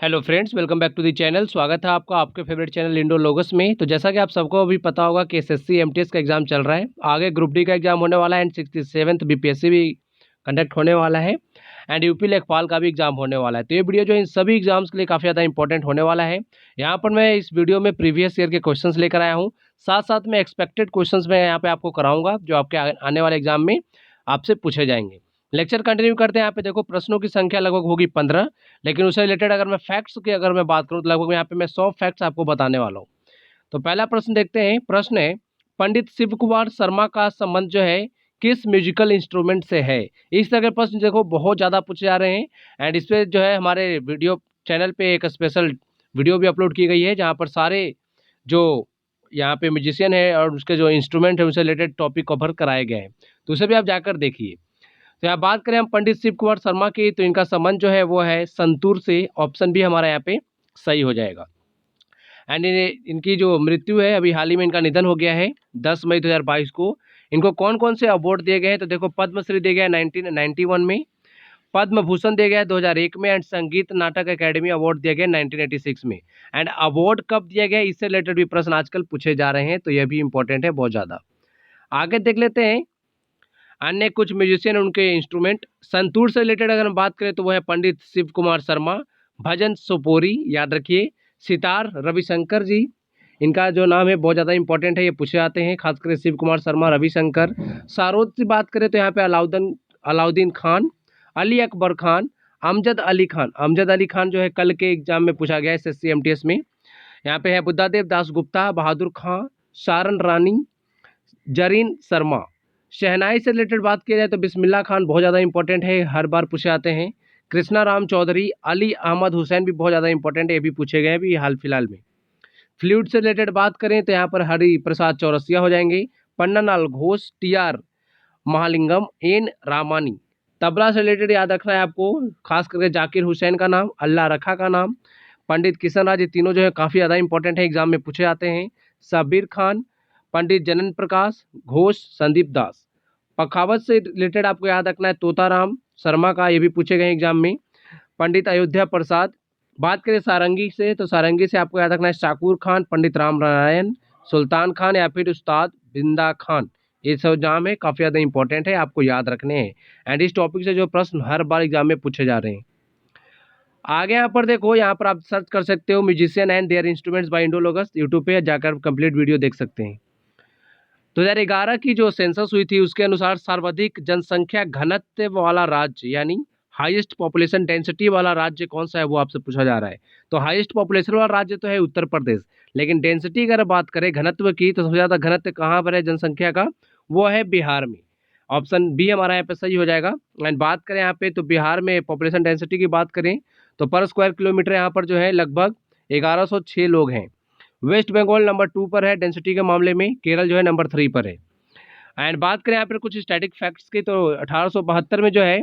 Hello friends, welcome back to the channel. स्वागत है आपका आपके फेवरेट चैनल इंडोलॉगस में। तो जैसा कि आप सबको अभी पता होगा कि एसएससी एमटीएस का एग्जाम चल रहा है, आगे ग्रुप डी का एग्जाम होने वाला है एंड 67th बीपीएससी भी कंडक्ट होने वाला है एंड यूपी लेखपाल का भी एग्जाम होने वाला है। तो ये वीडियो जो इन सभी एग्जाम्स के लिए काफ़ी ज़्यादा इंपॉर्टेंट होने वाला है। यहाँ पर मैं इस वीडियो में प्रीवियस ईयर के क्वेश्चंस लेकर आया हूँ, साथ साथ में एक्सपेक्टेड क्वेश्चंस मैं यहाँ पे आपको कराऊंगा जो आपके आने वाले एग्जाम में आपसे पूछे जाएंगे। लेक्चर कंटिन्यू करते हैं। यहाँ पे देखो, प्रश्नों की संख्या लगभग होगी 15, लेकिन उससे रिलेटेड अगर मैं फैक्ट्स की अगर मैं बात करूँ तो लगभग यहाँ पे मैं 100 फैक्ट्स आपको बताने वाला हूँ। तो पहला प्रश्न देखते हैं। प्रश्न है, पंडित शिव कुमार शर्मा का संबंध जो है किस म्यूजिकल इंस्ट्रूमेंट से है। इस तरह के प्रश्न देखो बहुत ज़्यादा पूछे जा रहे हैं एंड इस पर जो है हमारे वीडियो चैनल पे एक स्पेशल वीडियो भी अपलोड की गई है जहाँ पर सारे जो यहाँ पे म्यूजिशियन है और उसके जो इंस्ट्रूमेंट है उससे रिलेटेड टॉपिक कवर कराए गए हैं, तो उसे भी आप जाकर देखिए। तो यहाँ बात करें हम पंडित शिव कुमार शर्मा की, तो इनका संबंध जो है वो है संतूर से। ऑप्शन भी हमारा यहाँ पे सही हो जाएगा। एंड इनकी जो मृत्यु है, अभी हाल ही में इनका निधन हो गया है 10 मई 2022 को। इनको कौन कौन से अवार्ड दिए गए हैं, तो देखो पद्मश्री दिया गया है 1991 में, पद्म भूषण दिया गया है 2001 में एंड संगीत नाटक अकेडमी अवार्ड दिया गया है 1986 में। एंड अवार्ड कब दिया गया इससे रिलेटेड भी प्रश्न आजकल पूछे जा रहे हैं, तो यह भी इंपॉर्टेंट है बहुत ज़्यादा। आगे देख लेते हैं अन्य कुछ म्यूजिशियन उनके इंस्ट्रूमेंट। संतूर से रिलेटेड अगर हम बात करें तो वो है पंडित शिव कुमार शर्मा। भजन सोपोरी, याद रखिए। सितार रविशंकर जी, इनका जो नाम है बहुत ज़्यादा इंपॉर्टेंट है, ये पूछे जाते हैं खासकर शिव कुमार शर्मा, रविशंकर। सारोद की बात करें तो यहाँ पे अलाउद्दीन खान, अली अकबर खान, अमजद अली खान। अमजद अली खान जो है कल के एग्जाम में पूछा गया है एसएससी एमटीएस में। यहाँ पे है बुद्धादेव दास गुप्ता, बहादुर खां, शारन रानी, जरीन शर्मा। शहनाई से रिलेटेड बात की जाए तो बिस्मिल्लाह खान बहुत ज़्यादा इंपॉर्टेंट है, हर बार पूछे आते हैं। कृष्णा राम चौधरी, अली अहमद हुसैन भी बहुत ज़्यादा इंपॉर्टेंट है, ये भी पूछे गए हैं भी हाल फिलहाल में। फ्लूट से रिलेटेड बात करें तो यहाँ पर हरि प्रसाद चौरसिया हो जाएंगे, पन्नालाल घोष, टीआर महालिंगम, एन रामानी। तबला से रिलेटेड याद रखना है आपको, खास करके जाकिर हुसैन का नाम, अल्लाह रखा का नाम, पंडित किशन राज, ये तीनों जो है काफ़ी ज़्यादा इंपॉर्टेंट है, एग्जाम में पूछे जाते हैं। सबीर खान, पंडित जनन प्रकाश घोष, संदीप दास। पखावत से रिलेटेड आपको याद रखना है तोताराम शर्मा का, ये भी पूछे गए एग्जाम में। पंडित अयोध्या प्रसाद। बात करें सारंगी से, तो सारंगी से आपको याद रखना है शाकूर खान, पंडित राम नारायण, सुल्तान खान या फिर उस्ताद बिंदा खान। ये सब एग्जाम है काफ़ी ज़्यादा इंपॉर्टेंट है, आपको याद रखने हैं एंड इस टॉपिक से जो प्रश्न हर बार एग्जाम में पूछे जा रहे हैं। आगे यहाँ पर देखो, यहाँ पर आप सर्च कर सकते हो musician and their instruments by Indologus, YouTube पे जाकर कंप्लीट वीडियो देख सकते हैं। 2011 की जो सेंसस हुई थी उसके अनुसार सर्वाधिक जनसंख्या घनत्व वाला राज्य यानी हाईएस्ट पॉपुलेशन डेंसिटी वाला राज्य कौन सा है, वो आपसे पूछा जा रहा है। तो हाईएस्ट पॉपुलेशन वाला राज्य तो है उत्तर प्रदेश, लेकिन डेंसिटी अगर बात करें घनत्व की, तो सबसे ज़्यादा घनत्व कहाँ पर है जनसंख्या का, वो है बिहार में। ऑप्शन बी हमारा यहाँ पे सही हो जाएगा। एंड बात करें यहाँ पे, तो बिहार में पॉपुलेशन डेंसिटी की बात करें तो पर स्क्वायर किलोमीटर यहाँ पर जो है लगभग 1106 लोग हैं। वेस्ट बंगाल नंबर 2 पर है डेंसिटी के मामले में, केरल जो है नंबर 3 पर है। एंड बात करें यहाँ पर कुछ स्टैटिक फैक्ट्स की, तो 1872 में जो है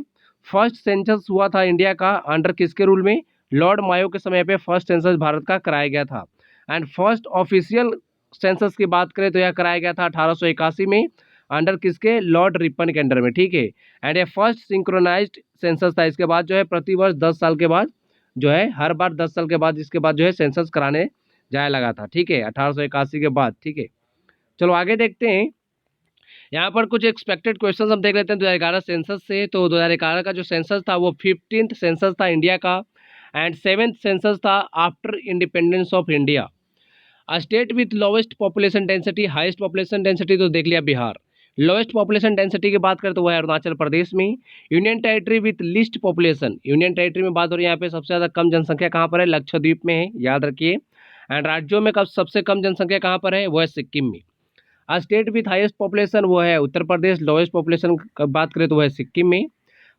फर्स्ट सेंसस हुआ था इंडिया का, अंडर किसके रूल में, लॉर्ड मायो के समय पे फर्स्ट सेंसस भारत का कराया गया था। एंड फर्स्ट ऑफिशियल सेंसस की बात करें तो यह कराया गया था 1881 में, अंडर किसके, लॉर्ड रिपन के अंडर में, ठीक है। एंड ये फर्स्ट सिंक्रोनाइज्ड सेंसस था। इसके बाद जो है प्रतिवर्ष 10 साल के बाद जो है, हर बार 10 साल के बाद इसके बाद जो है सेंसस कराने जाया लगा था, ठीक है, 1881 के बाद, ठीक है। चलो आगे देखते हैं। यहाँ पर कुछ एक्सपेक्टेड क्वेश्चंस हम देख लेते हैं 2011 सेंसस से। तो 2011 का जो सेंसस था वो 15th सेंसस था इंडिया का एंड 7th सेंसस था after independence of India. State with lowest population density, highest population density तो देख लिया बिहार। लोएस्ट पॉपुलेशन डेंसिटी की बात करें तो वह है अरुणाचल प्रदेश में। Union territory with list population, union territory में बात हो रही है यहाँ पे सबसे ज़्यादा कम जनसंख्या कहाँ पर है, लक्षद्वीप में है, याद रखिए। एंड राज्यों में कब सबसे कम जनसंख्या कहाँ पर है, वो है सिक्किम में। स्टेट विथ हाईएस्ट पॉपुलेशन वो है उत्तर प्रदेश, लोएस्ट पॉपुलेशन की बात करें तो वह है सिक्किम में।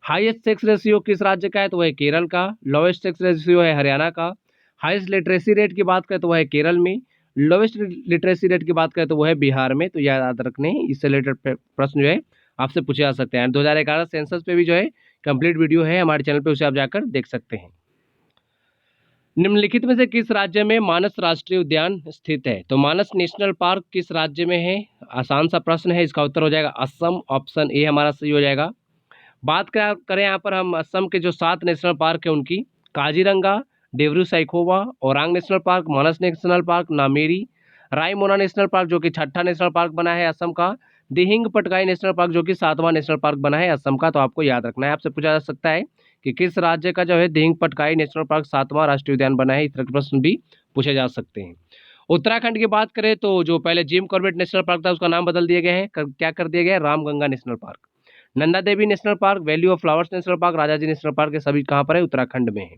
हाईएस्ट सेक्स रेशियो किस राज्य का है, तो वह है केरल का। लोएस्ट सेक्स रेशियो है हरियाणा का। हाईएस्ट लिटरेसी रेट की बात करें तो वह है केरल में। लोएस्ट लिटरेसी रेट की बात करें तो वह है बिहार में। तो याद रखने इससे रिलेटेड प्रश्न जो है आपसे पूछे जा सकते हैं। 2011 सेंसस पे भी जो है कंप्लीट वीडियो है हमारे चैनल पे, उसे आप जाकर देख सकते हैं। निम्नलिखित में से किस राज्य में मानस राष्ट्रीय उद्यान स्थित है, तो मानस नेशनल पार्क किस राज्य में है, आसान सा प्रश्न है, इसका उत्तर हो जाएगा असम। ऑप्शन ए हमारा सही हो जाएगा। बात करें यहाँ पर हम असम के जो 7 नेशनल पार्क है उनकी, Kaziranga, Dibru Saikhowa, Orang national park, Manas national park, Nameri, Raimona national park जो कि छठा नेशनल पार्क बना है असम का, दिहिंग पटकाई नेशनल पार्क जो कि 7वां नेशनल पार्क बना है असम का। तो आपको याद रखना है, आपसे पूछा जा सकता है कि किस राज्य का जो है दिहिंग पटकाई नेशनल पार्क 7वां राष्ट्रीय उद्यान बना है। इस तरह के प्रश्न भी पूछे जा सकते हैं। उत्तराखंड की बात करें तो जो पहले जिम कॉर्बेट नेशनल पार्क था उसका नाम बदल दिया गया है, क्या कर दिया गया है, Ramganga national park. Nanda Devi national park, valley of flowers national park, Rajaji national park, ये सभी कहाँ पर है, उत्तराखंड में है।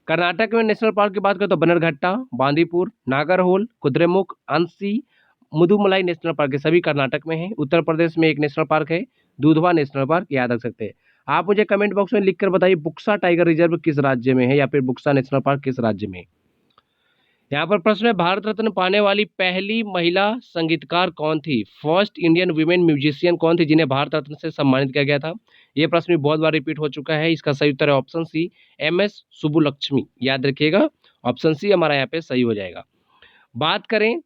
कर्नाटक में नेशनल पार्क की बात करें तो बनरघट्टा, बांदीपुर, नागरहोल, कुद्रेमुख, अंसी, मुदुमलाई नेशनल पार्क, ये सभी कर्नाटक में है। उत्तर प्रदेश में एक नेशनल पार्क है, दुधवा नेशनल पार्क, याद रख सकते हैं। आप मुझे कमेंट बॉक्स में लिखकर बताइए बुक्सा टाइगर रिजर्व किस राज्य में है, या फिर बुक्सा नेशनल पार्क किस राज्य में है। यहाँ पर प्रश्न है, भारत रत्न पाने वाली पहली महिला संगीतकार कौन थी? फर्स्ट इंडियन वुमेन म्यूजिशियन कौन थी जिन्हें भारत रत्न से सम्मानित किया गया था? ये प्रश्न भी बहुत बार रिपीट हो चुका है। इसका सही उत्तर है ऑप्शन सी, MS सुब्बुलक्ष्मी। याद रखिएगा, ऑप्शन सी हमारा यहाँ पे सही हो जाएगा। बात करें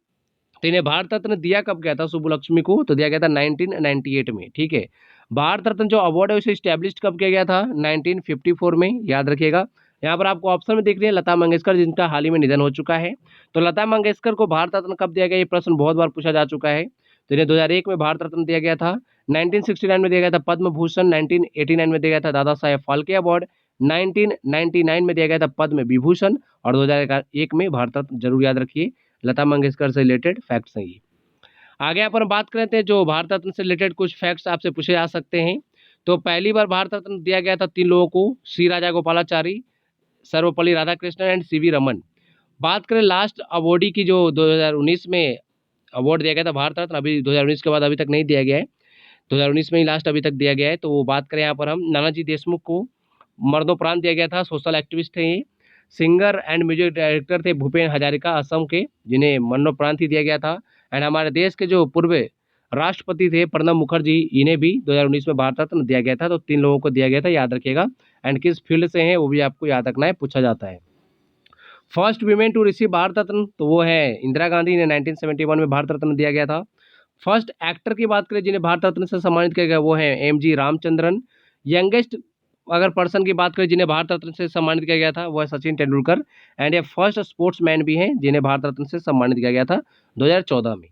तो इन्हें भारत रत्न दिया कब गया था सुब्बुलक्ष्मी को? तो दिया गया था 1998 में, ठीक है। भारत रत्न जो अवार्ड है उसे स्टैब्लिश कब किया गया था? 1954 में, याद रखिएगा। यहाँ पर आपको ऑप्शन में दिख रही है लता मंगेशकर, जिनका हाल ही में निधन हो चुका है। तो लता मंगेशकर को भारत रत्न कब दिया गया, ये प्रश्न बहुत बार पूछा जा चुका है। तो इन्हें 2001 में भारत रत्न दिया गया था, 1969 में दिया गया था पद्म भूषण, 1989 में दिया गया था दादा साहेब फाल्के अवार्ड, 1999 में दिया गया था पद्म विभूषण, और 2001 में भारत रत्न। जरूर याद रखिए, लता मंगेशकर से रिलेटेड फैक्ट्स हैं ये। आगे यहाँ पर हम बात करते हैं जो भारत रत्न से रिलेटेड कुछ फैक्ट्स आपसे पूछे जा सकते हैं। तो पहली बार भारत रत्न दिया गया था 3 लोगों को, सी राजा गोपालाचारी, सर्वपल्ली राधाकृष्णन एंड CV रमन। बात करें लास्ट अवॉर्डी की, जो 2019 में अवार्ड दिया गया था भारत रत्न, अभी 2019 के बाद अभी तक नहीं दिया गया है, 2019 में ही लास्ट अभी तक दिया गया है। तो वो बात करें यहाँ पर हम, नानाजी देशमुख को मरणोपरांत दिया गया था, सोशल एक्टिविस्ट थे ये। सिंगर एंड म्यूजिक डायरेक्टर थे भूपेन हजारिका असम के, जिन्हें मरणोपरांत ही दिया गया था। एंड हमारे देश के जो पूर्व राष्ट्रपति थे प्रणब मुखर्जी, इन्हें भी 2019 में भारत रत्न दिया गया था। तो 3 लोगों को दिया गया था, याद रखिएगा। एंड किस फील्ड से हैं वो भी आपको याद रखना है, पूछा जाता है। First women to receive Bharat Ratna, तो वो है इंदिरा गांधी ने 1971 में भारत रत्न दिया गया था। फर्स्ट एक्टर की बात करें जिन्हें भारत रत्न से सम्मानित किया गया, वो है MG रामचंद्रन। यंगेस्ट अगर पर्सन की बात करें जिन्हें भारत रत्न से सम्मानित किया गया था, वो है सचिन तेंदुलकर। एंड ये फर्स्ट स्पोर्ट्समैन भी हैं जिन्हें भारत रत्न से सम्मानित किया गया था 2014 में।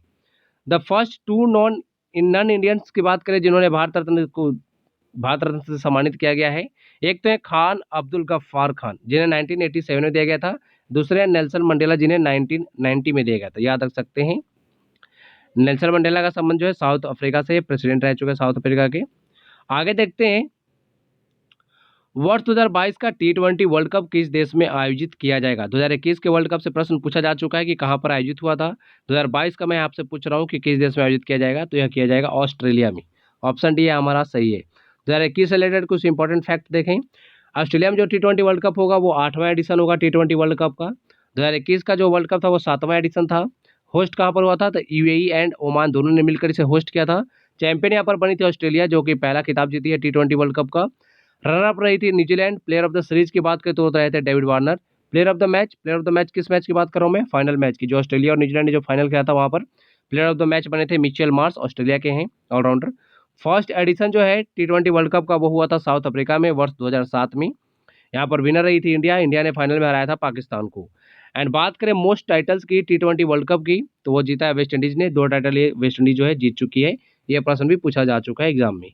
द फर्स्ट 2 नॉन इंडियंस की बात करें जिन्होंने भारत रत्न से सम्मानित किया गया है, एक तो है खान अब्दुल गफ्फार खान, जिन्हें 1987 में दिया गया था। दूसरे हैं नेल्सन मंडेला, जिन्हें 1990 में दिया गया था, याद रख सकते हैं। नेल्सन मंडेला का संबंध जो है साउथ अफ्रीका से, प्रेसिडेंट रह चुके हैं साउथ अफ्रीका के। आगे देखते हैं, वर्ष 2022 का T20 वर्ल्ड कप किस देश में आयोजित किया जाएगा? 2021 के वर्ल्ड कप से प्रश्न पूछा जा चुका है कि कहाँ पर आयोजित हुआ था। 2022 का मैं आपसे पूछ रहा हूँ कि किस देश में आयोजित किया जाएगा, तो यह किया जाएगा ऑस्ट्रेलिया में। ऑप्शन डी हमारा सही है। 2021 से रिलेटेड कुछ इंपॉर्टेंट फैक्ट देखें। ऑस्ट्रेलिया में जो T20 वर्ल्ड कप होगा वो 8वां एडिशन होगा T20 वर्ल्ड कप का। 2021 का जो वर्ल्ड कप था वो 7वां एडिशन था। होस्ट कहाँ पर हुआ था? तो UAE एंड ओमान दोनों ने मिलकर इसे होस्ट किया था। चैंपियन यहाँ पर बनी थी ऑस्ट्रेलिया, जो कि पहला खिताब जीती है T20 वर्ल्ड कप का। रनर अप रही थी New Zealand. Player of the series की बात करें तो रहे थे David Warner. Player of the match किस मैच की बात कर रहा हूँ मैं? फाइनल मैच की, जो ऑस्ट्रेलिया और न्यूजीलैंड ने जो फाइनल खेला था वहाँ पर प्लेयर ऑफ द मैच बने थे मिचेल मार्श, ऑस्ट्रेलिया के हैं ऑलराउंडर। फर्स्ट एडिशन जो है T20 वर्ल्ड कप का वो हुआ था साउथ अफ्रीका में वर्ष 2007 में। यहाँ पर विनर रही थी इंडिया, इंडिया ने फाइनल में हराया था पाकिस्तान को। एंड बात करें मोस्ट टाइटल्स की T20 वर्ल्ड कप की, तो वो जीता है वेस्ट इंडीज ने, 2 टाइटल ये वेस्ट इंडीज जो है जीत चुकी है। यह प्रश्न भी पूछा जा चुका है एग्जाम में।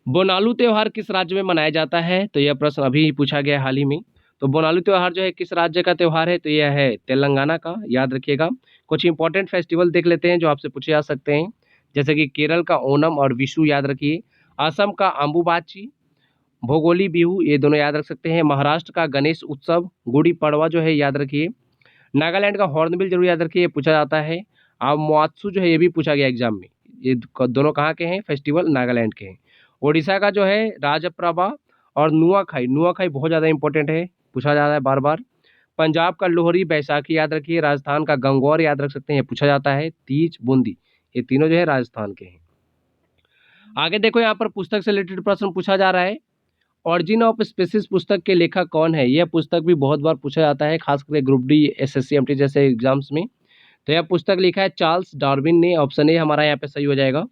बोनालू त्यौहार किस राज्य में मनाया जाता है? तो यह प्रश्न अभी पूछा गया हाल ही में। तो बोनालू त्यौहार जो है किस राज्य का त्यौहार है? तो यह है तेलंगाना का, याद रखिएगा। कुछ इंपॉर्टेंट फेस्टिवल देख लेते हैं जो आपसे पूछे जा सकते हैं, जैसे कि केरल का ओनम और विशु, याद रखिए। असम का अम्बुबाची, भोगोली बिहू, ये दोनों याद रख सकते हैं। महाराष्ट्र का गणेश उत्सव, गुड़ी पड़वा जो है याद रखिए। नागालैंड का हॉर्नबिल जरूर याद रखिए, पूछा जाता है। अब मुआत्सु जो है ये भी पूछा गया एग्जाम में। ये दोनों कहाँ के हैं फेस्टिवल? नागालैंड के हैं। ओडिशा का जो है राजप्रभा और नुआखाई बहुत ज़्यादा इंपॉर्टेंट है, पूछा जा रहा है बार बार। पंजाब का लोहरी, बैसाखी याद रखिए। राजस्थान का गंगौर याद रख सकते हैं, पूछा जाता है। तीज, बूंदी, ये तीनों जो है राजस्थान के हैं। आगे देखो, यहाँ पर पुस्तक से रिलेटेड प्रश्न पूछा जा रहा है। ऑरिजिन ऑफ स्पीसीज पुस्तक के लेखक कौन है? यह पुस्तक भी बहुत बार पूछा जाता है, खास करके ग्रुप डी, SSC MT जैसे एग्जाम्स में। तो यह पुस्तक लिखा है चार्ल्स डार्विन ने, ऑप्शन ए हमारा यहाँ पे सही हो जाएगा।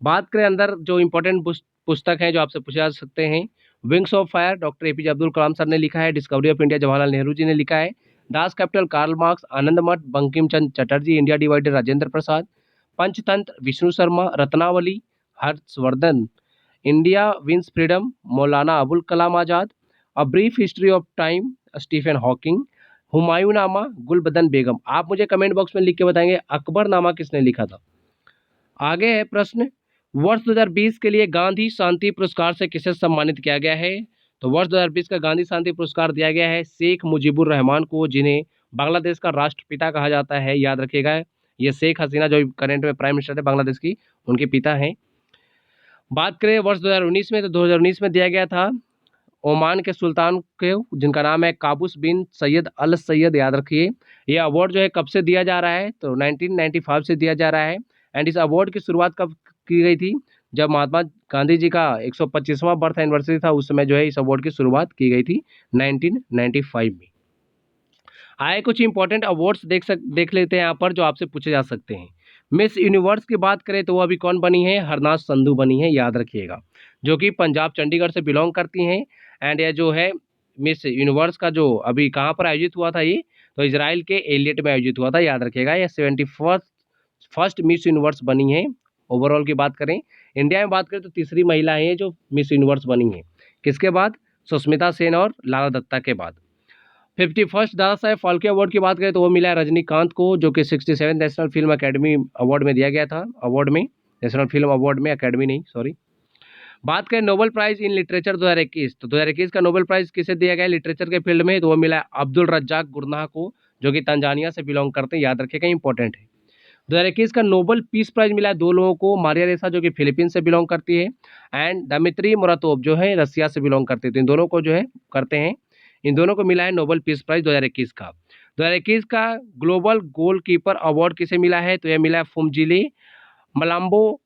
बात करें अंदर जो इंपॉर्टेंट पुस्तक है जो आपसे पूछे जा सकते हैं, Wings of Fire doctor APJ Abdul Kalam sir ने लिखा है। Discovery of India Jawaharlal Nehru ji ने लिखा है। Das Kapital Karl Marx, Anand Math Bankim Chandra Chatterjee, India Divided Rajendra Prasad, Panchatantra Vishnu Sharma, Ratnavali Harshavardhana, India Wins Freedom Maulana Abul Kalam Azad, A Brief History of Time Stephen Hawking, Humayun Nama Gulbadan बेगम। आप मुझे कमेंट बॉक्स में लिख के बताएंगे अकबर नामा किसने लिखा था। आगे है प्रश्न, वर्ष 2020 के लिए गांधी शांति पुरस्कार से किसे सम्मानित किया गया है। तो वर्ष 2020 का गांधी शांति पुरस्कार दिया गया है शेख मुजीबुर रहमान को, जिन्हें बांग्लादेश का राष्ट्रपिता कहा जाता है, याद रखिएगा। ये शेख हसीना जो करंट में प्राइम मिनिस्टर है बांग्लादेश की, उनके पिता हैं। बात करें वर्ष 2019 में, तो 2019 में दिया गया था ओमान के सुल्तान के, जिनका नाम है काबूस बिन सैयद अल सैयद, याद रखिए। ये अवार्ड जो है कब से दिया जा रहा है, तो 1995 से दिया जा रहा है। एंड इस अवार्ड की शुरुआत कब की गई थी, जब महात्मा गांधी जी का 125वां बर्थ एनिवर्सरी था, उस समय जो है इस अवार्ड की शुरुआत की गई थी 1995 में। आए कुछ इंपॉर्टेंट अवार्ड्स देख लेते हैं यहाँ पर जो आपसे पूछे जा सकते हैं। मिस यूनिवर्स की बात करें तो वो अभी कौन बनी है, हरनाथ संधू बनी है, याद रखिएगा, जो कि पंजाब चंडीगढ़ से बिलोंग करती हैं। एंड ये जो है मिस यूनिवर्स का जो अभी कहाँ पर आयोजित हुआ था, ये तो इजराइल के एलियट में आयोजित हुआ था, याद रखिएगा। ये 71st मिस यूनिवर्स बनी है। ओवरऑल की बात करें, इंडिया में बात करें तो तीसरी महिला है जो मिस यूनिवर्स बनी है। किसके बाद, सुष्मिता सेन और लाला दत्ता के बाद। 51st दादा साहेब फाल्के अवार्ड की बात करें तो वो मिला है रजनीकांत को, जो कि 67 नेशनल फिल्म अकेडमी अवार्ड में दिया गया था। अवार्ड में, नेशनल फिल्म अवार्ड में, अकेडमी नहीं, सॉरी। बात करें नोबेल प्राइज इन लिटरेचर 2021, तो 2021 का नोबेल प्राइज किसे दिया गया है लिटरेचर के फील्ड में, तो वो मिला है अब्दुल रज्जाक गुरनाह को, जो कि तंजानिया से बिलोंग करते हैं, याद रखिएगा, इंपॉर्टेंट है। 2021 का नोबेल पीस प्राइज मिला है दो लोगों को, मारिया रेसा जो कि फिलीपींस से बिलोंग करती है, एंड दमित्री मुरातोव जो है रसिया से बिलोंग करते थे। इन दोनों को जो है करते हैं, इन दोनों को मिला है नोबेल पीस प्राइज 2021 का। 2021 का ग्लोबल गोलकीपर अवार्ड किसे मिला है, तो यह मिला है फुमजिले मलाम्बो,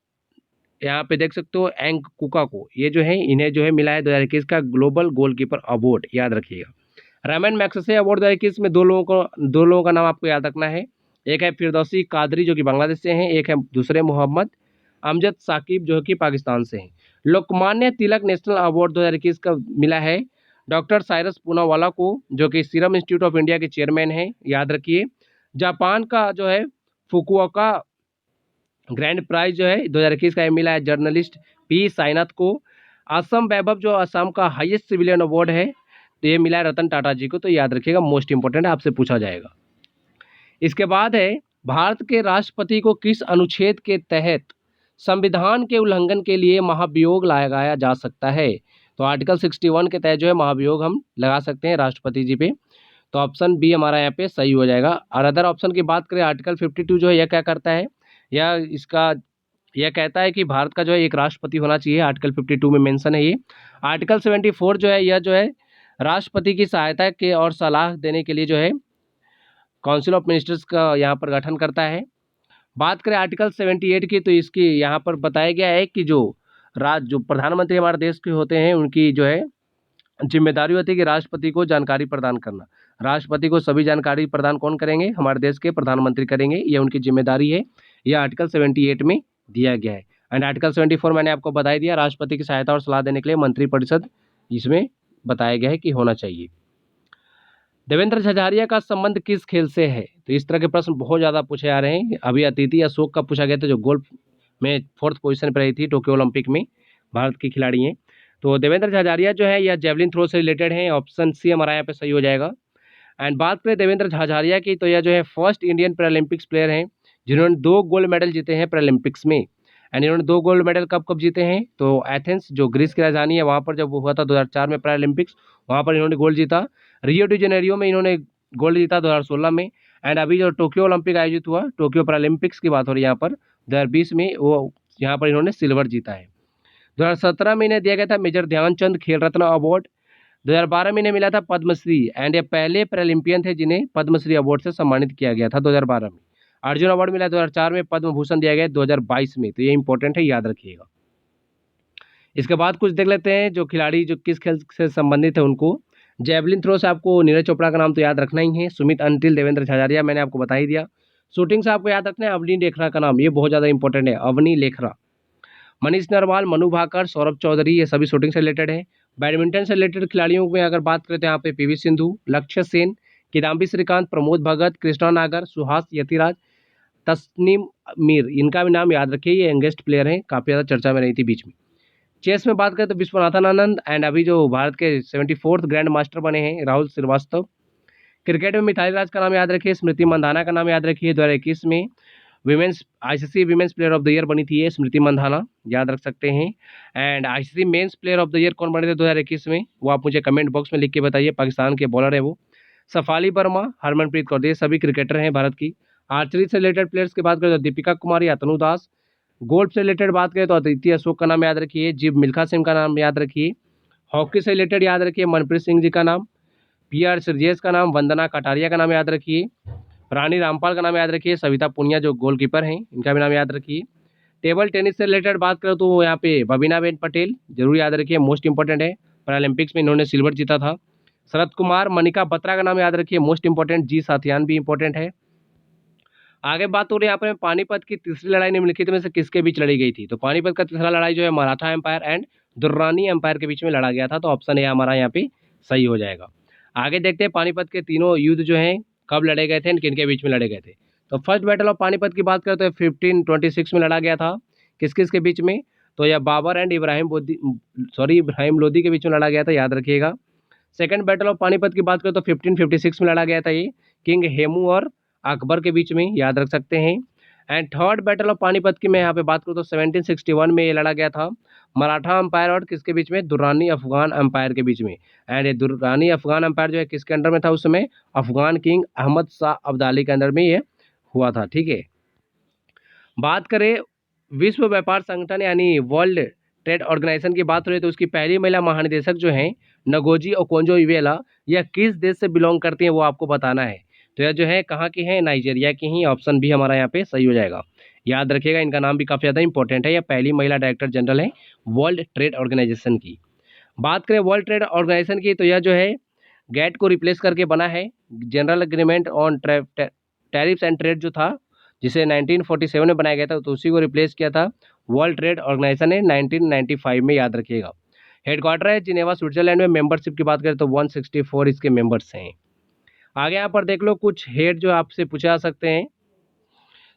यहाँ पे देख सकते हो एंग कुका को, ये जो है इन्हें जो है मिला है 2021 का ग्लोबल गोलकीपर अवार्ड, याद रखिएगा। रैमन मैग्सेसे अवार्ड 2021 में दो लोगों का नाम आपको याद रखना है। एक है फिरदौसी कादरी जो कि बांग्लादेश से हैं, एक है दूसरे मोहम्मद अमजद साकिब जो कि पाकिस्तान से हैं। लोकमान्य तिलक नेशनल अवार्ड 2021 का मिला है डॉक्टर साइरस पूनावाला को, जो कि सीरम इंस्टीट्यूट ऑफ इंडिया के चेयरमैन हैं, याद रखिए। जापान का जो है फुकुओका ग्रैंड प्राइज जो है 2021 का मिला है जर्नलिस्ट पी साईनाथ को। असम वैभव जो असम का हाईएस्ट सिविलियन अवार्ड है, तो ये मिला है रतन टाटा जी को, तो याद रखिएगा, मोस्ट इंपोर्टेंट है, आपसे पूछा जाएगा। इसके बाद है भारत के राष्ट्रपति को किस अनुच्छेद के तहत संविधान के उल्लंघन के लिए महाभियोग लगाया जा सकता है, तो आर्टिकल 61 के तहत जो है महाभियोग हम लगा सकते हैं राष्ट्रपति जी पे, तो ऑप्शन बी हमारा यहाँ पे सही हो जाएगा। और अदर ऑप्शन की बात करें, आर्टिकल 52 जो है यह क्या करता है, यह कहता है कि भारत का जो है एक राष्ट्रपति होना चाहिए, आर्टिकल 52 में मेंशन है ये। आर्टिकल 74 जो है यह जो है राष्ट्रपति की सहायता के और सलाह देने के लिए जो है काउंसिल ऑफ मिनिस्टर्स का यहाँ पर गठन करता है। बात करें आर्टिकल 78 की, तो इसकी यहाँ पर बताया गया है कि जो प्रधानमंत्री हमारे देश के होते हैं, उनकी जो है जिम्मेदारी होती है कि राष्ट्रपति को जानकारी प्रदान करना। राष्ट्रपति को सभी जानकारी प्रदान कौन करेंगे, हमारे देश के प्रधानमंत्री करेंगे, ये उनकी जिम्मेदारी है। यह आर्टिकल 78 में दिया गया है। एंड आर्टिकल 74 मैंने आपको बता ही दिया, राष्ट्रपति की सहायता और सलाह देने के लिए मंत्रिपरिषद इसमें बताया गया है कि होना चाहिए। देवेंद्र झझारिया का संबंध किस खेल से है, तो इस तरह के प्रश्न बहुत ज़्यादा पूछे जा रहे हैं। अभी अतिथि अशोक का पूछा गया था, जो गोल्फ में 4th पोजीशन पर रही थी टोक्यो ओलंपिक में, भारत की खिलाड़ी हैं। तो देवेंद्र झाझारिया जो है यह जेवलिन थ्रो से रिलेटेड है, ऑप्शन सी हमारा यहाँ पे सही हो जाएगा। एंड बात करें देवेंद्र झाझारिया की, तो यह जो है फर्स्ट इंडियन पैरालंपिक्स प्लेयर हैं जिन्होंने 2 गोल्ड मेडल जीते हैं पैरालंपिक्स में। एंड इन्होंने 2 गोल्ड मेडल कब कब जीते हैं, तो एथेंस जो ग्रीस की राजधानी है वहाँ पर जब वो हुआ था 2004 में पैरालंपिक्स, वहाँ पर इन्होंने गोल्ड जीता। रियो डी जेनेरियो में इन्होंने गोल्ड जीता 2016 में। एंड अभी जो टोक्यो ओलंपिक आयोजित हुआ, टोक्यो पैरालंपिक्स की बात हो रही है यहाँ पर, 2020 में वो यहाँ पर इन्होंने सिल्वर जीता है। 2017 में इन्हें दिया गया था मेजर ध्यानचंद खेल रत्न अवार्ड। 2012 में इन्हें मिला था पद्मश्री, एंड ये पहले पैरालंपियन थे जिन्हें पद्मश्री अवार्ड से सम्मानित किया गया था 2012 में। अर्जुन अवार्ड मिला 2004 में, पद्म भूषण दिया गया 2022 में, तो ये इंपॉर्टेंट है, याद रखिएगा। इसके बाद कुछ देख लेते हैं जो खिलाड़ी जो किस खेल से संबंधित है उनको। जेवलिन थ्रो से आपको नीरज चोपड़ा का नाम तो याद रखना ही है, सुमित अंटिल, देवेंद्र झाझारिया मैंने आपको बता ही दिया। शूटिंग से आपको याद रखना है अवनी लेखरा का नाम, ये बहुत ज़्यादा इंपॉर्टेंट है, अवनी लेखरा। मनीष नरवाल, मनु भाकर, सौरभ चौधरी, ये सभी शूटिंग से रिलेटेड है। बैडमिंटन से रिलेटेड खिलाड़ियों में अगर बात करें तो यहाँ पे पीवी सिंधु, लक्ष्य सेन, किदाम्बी श्रीकांत, प्रमोद भगत, कृष्णा नागर, सुहास यतिराज, तस्नीम मीर, इनका भी नाम याद रखिए, ये यंगेस्ट प्लेयर हैं, काफ़ी ज़्यादा चर्चा में रही थी बीच में। चेस में बात करें तो विश्वनाथन आनंद एंड अभी जो भारत के 74th ग्रैंड मास्टर बने हैं राहुल श्रीवास्तव। क्रिकेट में मिथाली राज का नाम याद रखिए, स्मृति मंधाना का नाम याद रखिए, 2021 में women's ICC women's player of the year बनी थी ये स्मृति मंधाना, याद रख सकते हैं। And ICC men's player of the year कौन बने थे 2021 में, वो आप मुझे कमेंट बॉक्स में लिख के बताइए, पाकिस्तान के बॉलर है वो। सफाली वर्मा, हरमनप्रीत कौर, ये सभी क्रिकेटर हैं भारत की। आर्चरी से रिलेटेड प्लेयर्स की बात करें तो दीपिका कुमारी, अतनु दास। गोल्फ से रिलेटेड बात करें तो अदिति अशोक का नाम याद रखिए, जीव मिल्खा सिंह का नाम याद रखिए। हॉकी से रिलेटेड याद रखिए मनप्रीत सिंह जी का नाम, पीआर सिरजेश का नाम, वंदना कटारिया का नाम याद रखिए, रानी रामपाल का नाम याद रखिए, सविता पुनिया जो गोलकीपर हैं इनका भी नाम याद रखिए। टेबल टेनिस से रिलेटेड बात करें तो यहाँ पे बबीनाबेन पटेल जरूर याद रखिए, मोस्ट इंपॉर्टेंट है, पैरालंपिक्स में इन्होंने सिल्वर जीता था। शरद कुमार, मनिका बत्रा का नाम याद रखिए, मोस्ट इंपॉर्टेंट। जी साथियान भी इंपॉर्टेंट है। आगे बात हो रही है यहाँ पे पानीपत की तीसरी लड़ाई निम्नलिखित में से किसके बीच लड़ी गई थी, तो पानीपत का तीसरा लड़ाई जो है Maratha empire and Durrani empire के बीच में लड़ा गया था, तो ऑप्शन ए हमारा यहाँ पे सही हो जाएगा। आगे देखते हैं पानीपत के तीनों युद्ध जो हैं कब लड़े गए थे, किन के बीच में लड़े गए थे। तो फर्स्ट बैटल ऑफ पानीपत की बात करें तो 1526 में लड़ा गया था, किस किस के बीच में, तो यह बाबर एंड इब्राहिम लोदी के बीच में लड़ा गया था, याद रखिएगा। सेकंड बैटल ऑफ पानीपत की बात करें तो 1556 में लड़ा गया था, ये किंग हेमू और अकबर के बीच में, याद रख सकते हैं। And third battle of Panipat की मैं यहाँ पे बात करूँ तो 1761 में ये लड़ा गया था, मराठा अंपायर और किसके बीच में, दुर्रानी अफगान अंपायर के बीच में। एंड ये दुर्रानी अफगान अंपायर जो है किसके अंडर में था उस समय, अफगान किंग अहमद शाह अब्दाली के अंदर में ये हुआ था, ठीक है। बात करें विश्व व्यापार संगठन यानी वर्ल्ड ट्रेड ऑर्गेनाइजेशन की बात हो रही है तो उसकी पहली महिला महानिदेशक जो हैं नगोजी ओकोंजो इवेला, यह किस देश से बिलोंग करती हैं वो आपको बताना है। तो यह जो है कहाँ की है, नाइजीरिया की ही, ऑप्शन भी हमारा यहाँ पे सही हो जाएगा। याद रखिएगा इनका नाम भी काफ़ी ज़्यादा इंपॉर्टेंट है, यह पहली महिला डायरेक्टर जनरल है वर्ल्ड ट्रेड ऑर्गेनाइजेशन की। बात करें वर्ल्ड ट्रेड ऑर्गेनाइजेशन की तो यह जो है गैट को रिप्लेस करके बना है, general agreement on tariffs and trade जो था जिसे 1947 में बनाया गया था, तो उसी को रिप्लेस किया था वर्ल्ड ट्रेड ऑर्गेनाइजेशन ने 1995 में, याद रखिएगा। हेडक्वार्टर है जिनेवा स्विट्जरलैंड में। मेंबरशिप की बात करें तो 164 इसके मेंबर्स हैं। आगे यहाँ पर देख लो कुछ हेड जो आपसे पूछे जा सकते हैं।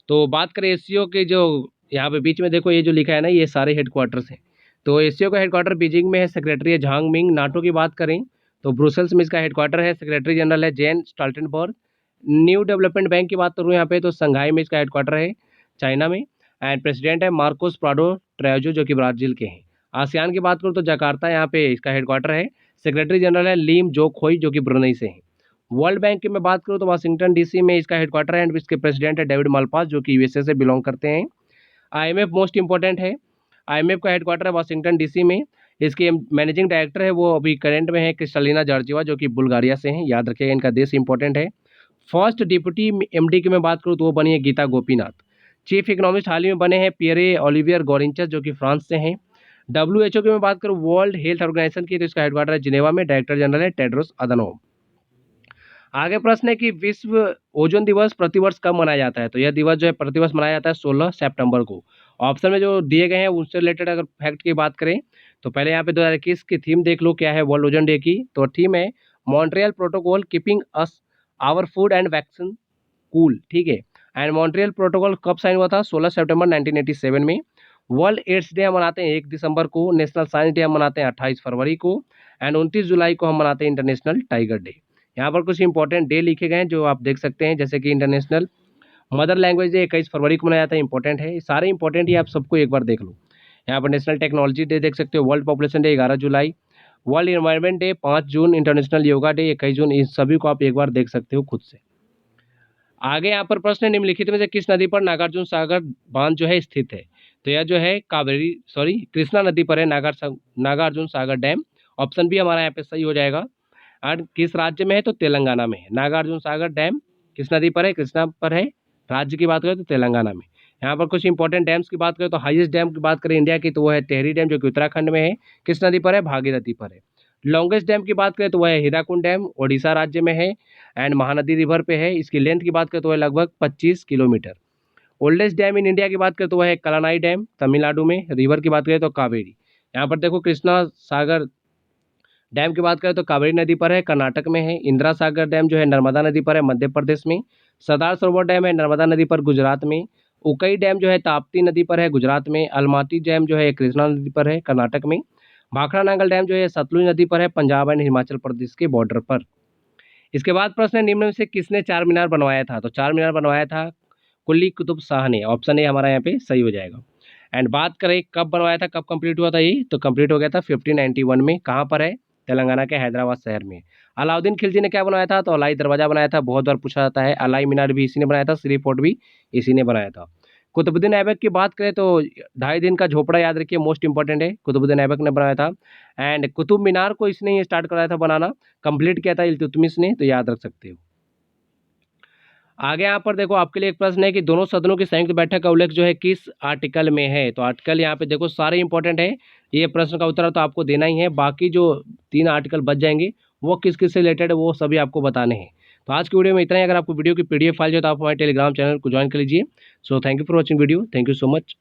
तो बात करें एससीओ के, जो यहाँ पे बीच में देखो ये जो लिखा है ना, ये सारे हेडक्वार्टर्स हैं। तो एससीओ का हेडक्वार्टर बीजिंग में है, सेक्रेटरी है झांग मिंग। नाटो की बात करें तो ब्रुसेल्स में इसका हेडक्वार्टर है, सेक्रेटरी जनरल है जेन स्टॉल्टनबर्ग। न्यू डेवलपमेंट बैंक की बात करूँ यहाँ पे तो संघाई में इसका हेडक्वार्टर है, चाइना में। एंड प्रेसिडेंट है मार्कोस प्राडो ट्रेजो जो कि ब्राजील के हैं। आसियान की बात करूँ तो जकार्ता यहाँ पे इसका हेडक्वार्टर है, सेक्रेटरी जनरल है लीम जो खोई जो कि ब्रुनई से हैं। वर्ल्ड बैंक की मैं बात करूँ तो वाशिंगटन डीसी में इसका हेडक्वार्टर है एंड इसके प्रेसिडेंट है डेविड मालपास जो कि यूएसए से बिलोंग करते हैं। आईएमएफ मोस्ट इंपॉर्टेंट है, आईएमएफ का हेडक्वार्टर है वाशिंगटन डीसी में। इसके मैनेजिंग डायरेक्टर है वो अभी करंट में है क्रिस्टलिना जॉर्जिवा जो कि बुल्गारिया से हैं, याद रखिएगा इनका देश इंपॉर्टेंट है। फर्स्ट डिप्टी एमडी की मैं बात करूँ तो वो बनी है गीता गोपीनाथ। चीफ इकोनॉमिस्ट हाल ही में बने हैं पियरे ओलिवियर गोरिंचस जो कि फ्रांस से हैं। डब्ल्यूएचओ की मैं बात करूँ वर्ल्ड हेल्थ ऑर्गेनाइजेशन की तो इसका हेडक्वार्टर है जिनेवा में, डायरेक्टर जनरल है टेड्रोस अदनोम। आगे प्रश्न है कि विश्व ओजोन दिवस प्रतिवर्ष कब मनाया जाता है, तो यह दिवस जो है प्रतिवर्ष मनाया जाता है 16 सितंबर को। ऑप्शन में जो दिए गए हैं उनसे रिलेटेड अगर फैक्ट की बात करें तो पहले यहाँ पे 2021 की थीम देख लो क्या है वर्ल्ड ओजोन डे की, तो थीम है Montreal Protocol keeping us our food and vaccine cool, ठीक है। एंड मॉन्ट्रियल प्रोटोकॉल कब साइन हुआ था, 16 सितंबर 1987 में। वर्ल्ड एड्स डे हम मनाते हैं 1 दिसंबर को। नेशनल साइंस डे हम मनाते हैं 28 फरवरी को। एंड 29 जुलाई को हम मनाते हैं इंटरनेशनल टाइगर डे। यहाँ पर कुछ इंपॉर्टेंट डे लिखे गए हैं जो आप देख सकते हैं, जैसे कि इंटरनेशनल मदर लैंग्वेज डे 21 फरवरी को मनाया जाता है, इंपॉर्टेंट है, सारे इंपॉर्टेंट ही आप सबको एक बार देख लो। यहाँ पर नेशनल टेक्नोलॉजी डे देख सकते हो, वर्ल्ड पॉपुलेशन डे 11 जुलाई, वर्ल्ड इन्वायरमेंट डे 5 जून, इंटरनेशनल योगा डे 21 जून, इन सभी को आप एक बार देख सकते हो खुद से। आगे यहाँ पर प्रश्न निम्नलिखित में से किस नदी पर नागार्जुन सागर बांध जो है स्थित है, तो यह जो है कृष्णा नदी पर है नागार्जुन सागर डैम। ऑप्शन भी हमारा यहाँ पे सही हो जाएगा। और किस राज्य में है तो तेलंगाना में है। नागार्जुन सागर डैम किस नदी पर है, कृष्णा पर है। राज्य की बात करें तो तेलंगाना में। यहाँ पर कुछ इंपॉर्टेंट डैम्स की बात करें तो हाईएस्ट डैम की बात करें इंडिया की तो वो है टेहरी डैम जो कि उत्तराखंड में है, किस नदी पर है, भागीरथी पर है। लॉन्गेस्ट डैम की बात करें तो वह है हीराकुंड डैम, ओडिशा राज्य में है एंड महानदी रिवर पे है। इसकी लेंथ की बात करें तो वह लगभग 25 kilometre. Oldest dam in India की बात करें तो वह है कलानाई डैम तमिलनाडु में। रिवर की बात करें तो कावेरी। यहाँ पर देखो कृष्णा सागर डैम की बात करें तो कावेरी नदी पर है, कर्नाटक में है। इंदिरा सागर डैम जो है नर्मदा नदी पर है, मध्य प्रदेश में। सरदार सरोवर डैम है नर्मदा नदी पर, गुजरात में। उकई डैम जो है ताप्ती नदी पर है, गुजरात में। अलमाटी डैम जो है कृष्णा नदी पर है, कर्नाटक में। भाखड़ा नांगल डैम जो है सतलुज नदी पर है, पंजाब एंड हिमाचल प्रदेश के बॉर्डर पर। इसके बाद प्रश्न है, निम्न में से किसने चार मीनार बनवाया था? तो चार मीनार बनवाया था कुली कुतुब शाह ने। ऑप्शन ए हमारा यहाँ पे सही हो जाएगा। एंड बात करें कब बनवाया था, कब कंप्लीट हुआ था ये, तो कंप्लीट हो गया था 1591 में। कहाँ पर है? तेलंगाना के हैदराबाद शहर में। अलाउद्दीन खिलजी ने क्या बनाया था? तो अलाई दरवाजा बनाया था, बहुत बार पूछा जाता है। अलाई मीनार भी इसी ने बनाया था, श्री फोर्ट भी इसी ने बनाया था। कुतुबुद्दीन ऐबक की बात करें तो 2.5 दिन का झोपड़ा याद रखिए, मोस्ट इंपॉर्टेंट है, कुतुबुद्दीन ऐबक ने बनाया था। एंड कुतुब मीनार को इसने ही स्टार्ट कराया था बनाना, कंप्लीट किया था इल्तुतमिश ने, तो याद रख सकते हो। आगे यहाँ पर देखो आपके लिए एक प्रश्न है कि दोनों सदनों की संयुक्त बैठक का उल्लेख जो है किस आर्टिकल में है? तो आर्टिकल यहाँ पे देखो सारे इंपॉर्टेंट है, ये प्रश्न का उत्तर तो आपको देना ही है। बाकी जो 3 आर्टिकल बच जाएंगे वो किस किस से रिलेटेड है वो सभी आपको बताने हैं। तो आज की वीडियो में इतना ही। अगर आपको वीडियो की PDF फाइल जो तो आप हमारे टेलीग्राम चैनल को ज्वाइन कर लीजिए। So thank you for watching video, thank you so much.